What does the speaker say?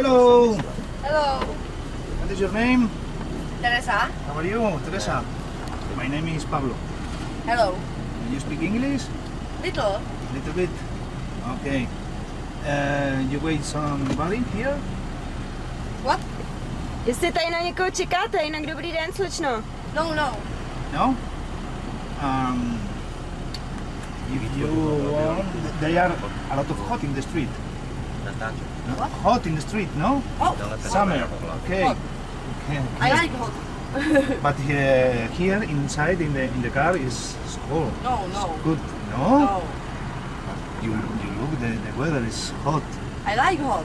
Hello. Hello. What is your name? Teresa. How are you, Teresa? My name is Pablo. Hello. You speak English? Little. Little bit. Okay. You wait somebody here? What? Jestli tady na někoho čekáte, jinak dobrý den, slečno. No, no. No? If you want, there are a lot of hot in the street. What? Hot in the street, no? Oh, Summer. Okay. Hot. Okay. I like hot. But here inside in the car is cold. No, no. Good. No? No. You look, the weather is hot. I like hot.